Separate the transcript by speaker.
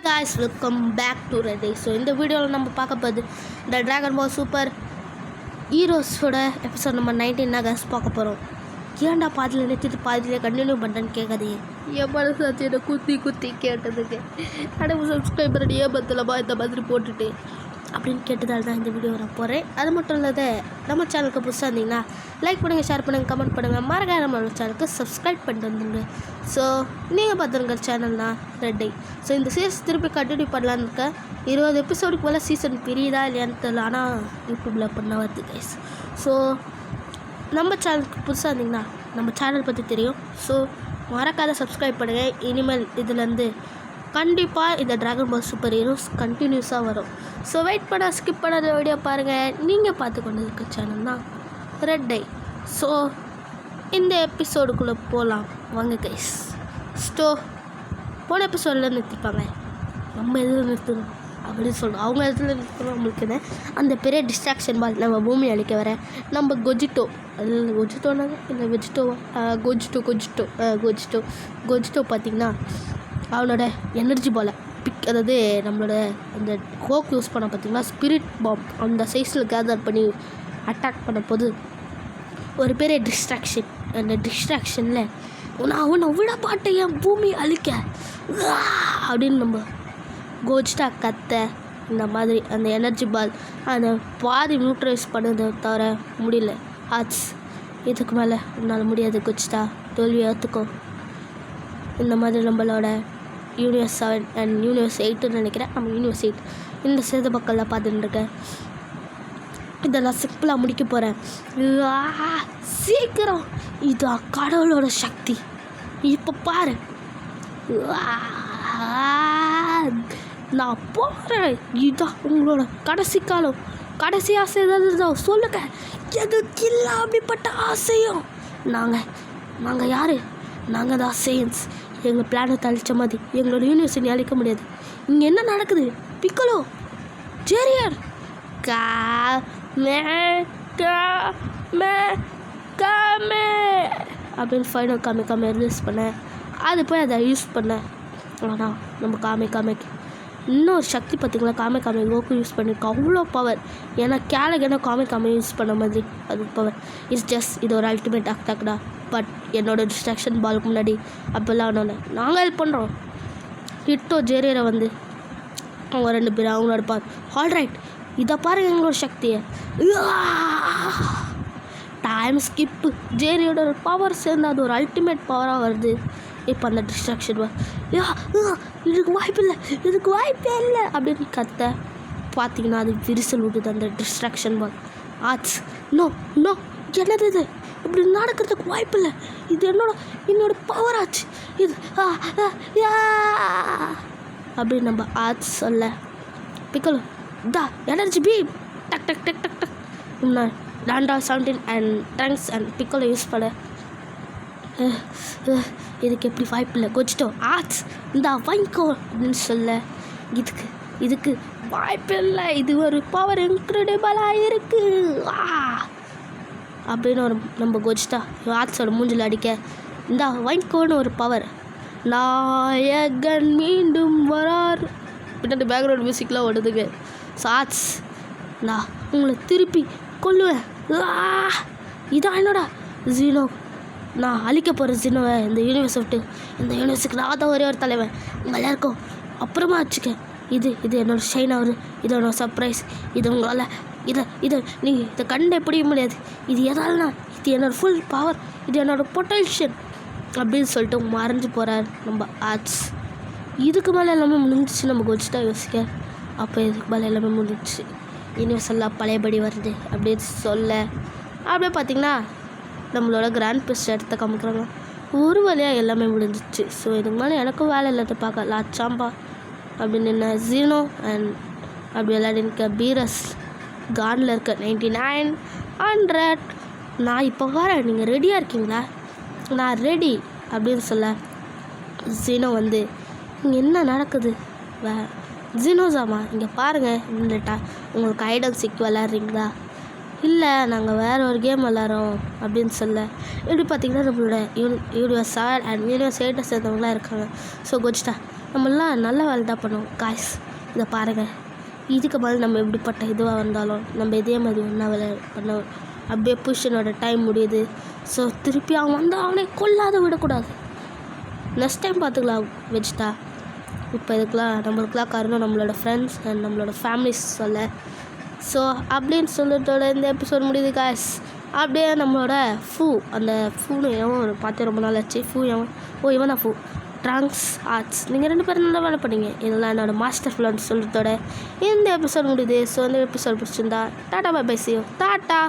Speaker 1: guys, welcome back to Reddit. So இந்த வீடியோவில் நம்ம பார்க்க போகுது இந்த ட்ராகன் பால் சூப்பர் ஹீரோஸோட எபிசோட் நம்பர் 19 தான் guys பார்க்க போகிறோம். ஏன்டா பாதியில் நிறுத்திட்டு பாதியில் கண்டினியூ பண்ணுறேன்னு கேட்காதீங்க. என் மனசு என்னை குத்தி கேட்டதுக்கு ஆனால் சப்ஸ்கிரைபர் ஏபத்திலமா இந்த மாதிரி போட்டுட்டு அப்படின்னு கேட்டதால் தான் இந்த வீடியோ நான் போகிறேன். அது மட்டும் இல்லாத நம்ம சேனலுக்கு புதுசாக இருந்தீங்கன்னா லைக் பண்ணுங்கள், ஷேர் பண்ணுங்கள், கமெண்ட் பண்ணுங்கள், மறக்காம நம்மளோட சேனலுக்கு சப்ஸ்கிரைப் பண்ணிட்டு வந்துங்க. ஸோ நீங்கள் பார்த்துருங்க சேனல்னா ரெட்டை. ஸோ இந்த சீசன் திருப்பி கண்டினியூ பண்ணலான்னு இருக்கேன். 20 எபிசோடுக்கு மேலே சீசன் பிரியுதா இல்லையான்னு தெரியல, ஆனால் யூடியூப்பில் பண்ண வருது கைஸ். ஸோ நம்ம சேனலுக்கு புதுசாக இருந்தீங்கன்னா நம்ம சேனல் பற்றி தெரியும். ஸோ மறக்காத சப்ஸ்கிரைப் பண்ணுங்கள். இனிமேல் இதுலேருந்து கண்டிப்பாக இந்த ட்ராகன் பால் சூப்பர் ஹீரோஸ் கண்டினியூஸாக வரும். ஸோ வெயிட் பண்ண ஸ்கிப் பண்ணாத வீடியோ பாருங்கள். நீங்கள் பார்த்து கொண்டு இருக்க சேனல் தான் ரெட்டை. ஸோ இந்த எபிசோடுக்குள்ளே போகலாம் வாங்க கைஸ். ஸோ போன எபிசோடில் நிறுத்திப்பாங்க, நம்ம எதில் நிறுத்தணும் அப்படின்னு சொல்கிறோம். அவங்க இடத்துல நிறுத்தணும். நம்மளுக்குன்னு அந்த பெரிய டிஸ்ட்ராக்ஷன் பால் நம்ம பூமி அழிக்க வர நம்ம கொஜிட்டோ, அதில் கொஜிட்டோனாங்க இல்லை கொஜிட்டோ பார்த்திங்கன்னா அவனோட எனர்ஜி பாலை அதாவது நம்மளோட அந்த கோக் யூஸ் பண்ண பார்த்திங்கன்னா ஸ்பிரிட் பாம் அந்த சைஸில் கேதர் பண்ணி அட்டாக் பண்ண போது ஒரு பெரிய டிஸ்ட்ராக்ஷன். அந்த டிஸ்ட்ராக்ஷனில் நான் அவனை விட பாட்டை என் பூமி அழிக்க அப்படின்னு நம்ம கோஜ்டா கத்த இந்த மாதிரி அந்த எனர்ஜி பால் அந்த பாதி நியூட்ரலைஸ் பண்ணதை தவிர முடியல. ஆட்ஸ் இதுக்கு மேலே உன்னால் முடியாது கோஜ்டா, தோல்வி ஏற்றுக்கோ. இந்த மாதிரி நம்மளோட யூனிவர்ஸ் 7 அண்ட் யூனிவர்ஸ் 8ன்னு நினைக்கிறேன். நம்ம யூனிவர்ஸ் 8 இந்த சேத பக்கம்லாம் பார்த்துட்டு இருக்கேன். இதெல்லாம் சிம்பிளாக முடிக்க போகிறேன். சீக்கிரம், இதா கடவுளோட சக்தி. இப்போ பாரு, நான் போகிறேன். இதான் உங்களோட கடைசி காலம், கடைசி ஆசை ஏதாவது சொல்லுங்க. எதுக்கு இல்லை அப்படிப்பட்ட ஆசையும்? நாங்கள் யார்? நாங்கள் தான் சயின்ஸ். எங்கள் பிளானட் அழிச்ச மாதிரி எங்களோட யூனிவர்சிட்டி அழிக்க முடியாது. இங்கே என்ன நடக்குது? பிக்கலோ ஜெரியர் அப்படின்னு ஃபைனல் காமே ரிலீஸ் பண்ணேன். அது போய் அதை யூஸ் பண்ணேன். ஆனால் நம்ம காமைக்கு இன்னொரு சக்தி பார்த்திங்களா, காமே கோக்கு யூஸ் பண்ணியிருக்கோம். அவ்வளோ பவர். ஏன்னா கேலகனா காமே யூஸ் பண்ண மாதிரி அது பவர். இட்ஸ் ஜஸ்ட் இது ஒரு அல்டிமேட் அட்டாக்டா. பட் என்னோடய டிஸ்ட்ராக்ஷன் பாலுக்கு முன்னாடி அப்போல்லாம் நாங்கள் ஹெல்ப் பண்ணுறோம். ஹிட்டோ ஜெரியரை வந்து அவங்க 2 பேரும் அவங்களோட பார். ஆல்ரைட், இதை பாருங்கள் எங்களோட சக்தியை. Time skip. ஜெரியோட ஒரு பவர் சேர்ந்து அது ஒரு அல்டிமேட் பவராக வருது. இப்போ அந்த டிஸ்ட்ராக்ஷன் இதுக்கு வாய்ப்பே இல்லை அப்படின்னு கத்த பார்த்தீங்கன்னா அது விரிசல் விடுது அந்த டிஸ்ட்ராக்ஷன் பால். ஆட்ஸ் நோ என்னது இது? இப்படி நடக்கிறதுக்கு வாய்ப்பு இல்லை. இது என்னோட பவர் ஆச்சு இது அப்படின்னு நம்ம ஆட்ஸ் சொல்ல பிக்கலோ தா எனர்ஜி பீம் டக் டக் டக் டக் டக் முன்னாடி டாண்டா 17 அண்ட் ட்ரங்க்ஸ் அண்ட் பிக்கலோ யூஸ் பண்ண இதுக்கு எப்படி வாய்ப்பு இல்லை. கொச்சிட்டோ ஆட்ஸ் இந்த வாங்கிக்கோ அப்படின்னு சொல்ல இதுக்கு வாய்ப்பு இல்லை. இது ஒரு பவர் இன்க்ரெடிபிளாக இருக்குது அப்படின்னு ஒரு நம்ம கொச்சிட்டா ஆட்ஸோட மூஞ்சில் அடிக்க இந்த வாங்கிக்கோன்னு ஒரு பவர். நாயகன் மீண்டும் வரார் பின்னாடி பேக்ரவுண்ட் மியூசிக்லாம் ஓடுதுங்க. ஸோ ஆட்ஸ் நான் உங்களை திருப்பி கொல்லுவேன். இதான் என்னோட ஜீனோ. நான் அழிக்க போகிற ஜீனோவை இந்த யூனிவர்ஸ் விட்டு. இந்த யூனிவர்ஸுக்கு நான் தான் ஒரே ஒரு தலைவன். உங்கள் எல்லாருக்கும் அப்புறமா வச்சுக்க. இது என்னோடய ஷைன் ஆகுது. இது என்னோட சர்ப்ரைஸ். இது உங்களால் இதை நீங்கள் இதை கண்டே பிடிக்க முடியாது. இது எதால்னா இது என்னோடய ஃபுல் பவர், இது என்னோடய பொட்டன்ஷியல் அப்படின்னு சொல்லிட்டு மறைஞ்சு போகிறார் நம்ம ஆர்ட்ஸ். இதுக்கு மேலே எல்லாமே முடிஞ்சிச்சு. நம்ம கொச்சிட்டா யோசிக்க அப்போ இதுக்கு மேலே எல்லாமே முடிஞ்சிச்சு. யூனிவர்ஸ் எல்லாம் பழையபடி வருது அப்படின்னு சொல்ல அப்படியே பார்த்திங்கன்னா நம்மளோட கிராண்ட் பிஸ்ட் எடுத்து காமிக்கிறாங்க. ஒரு வழியாக எல்லாமே முடிஞ்சிச்சு. ஸோ இதுக்கு மேலே எனக்கும் வேலை இல்லாத பார்க்க லாச்சாம்பா அப்படின்னு என்ன ஜீனோ அண்ட் அப்படி விளையாடிருக்க பீரஸ் கானில் இருக்க 99 100. நான் இப்போ வரேன், நீங்கள் ரெடியாக இருக்கீங்களா? நான் ரெடி அப்படின்னு சொல்ல ஜீனோ வந்து இங்கே என்ன நடக்குது? ஜீனோஸாமா இங்கே பாருங்கள், இல்லட்டா உங்களுக்கு ஐடன் சிக் விளாட்றீங்களா? இல்லை நாங்கள் வேறு ஒரு கேம் விளாட்றோம் அப்படின்னு சொல்ல இப்படி பார்த்திங்கன்னா நம்மளோட யூனிவர்ஸ் 7 அண்ட் யூனிவர்ஸ் 8 சேர்ந்தவங்களாம் இருக்காங்க. ஸோ கொச்சிட்டா நம்மளாம் நல்ல வேலை தான் பண்ணுவோம் காய்ஸ். இதை பாருங்கள், இதுக்கு மேலே நம்ம எப்படிப்பட்ட இதுவாக இருந்தாலும் நம்ம இதே மாதிரி ஒன்றா வேலை பண்ண அப்படியே புருஷனோட டைம் முடியுது. ஸோ திருப்பி அவன் வந்து அவனை கொல்லாத விடக்கூடாது. நெக்ஸ்ட் டைம் பார்த்துக்கலாம் வச்சுட்டா. இப்போ நம்மளுக்குலாம் காரணம் நம்மளோட ஃப்ரெண்ட்ஸ் அண்ட் நம்மளோட ஃபேமிலிஸ் சொல்ல. ஸோ அப்படின்னு சொல்லிட்டோட இந்த எபிசோட் முடியுது காய்ஸ். அப்படியே நம்மளோட அந்த ஃபூன்னு எவன் பார்த்து ரொம்ப நாள் ஆச்சு. இவன் தான் ட்ராங்க்ஸ் ஆர்ட்ஸ். நீங்கள் 2 பேரும் நல்லா வேலை பண்ணீங்க. இதெல்லாம் என்னோடய மாஸ்டர் பிளான் சொல்கிறதோட இந்த எபிசோட் முடியுது. ஸோ இந்த எபிசோட் பிடிச்சிருந்தா tata bye bye, see you. Tata.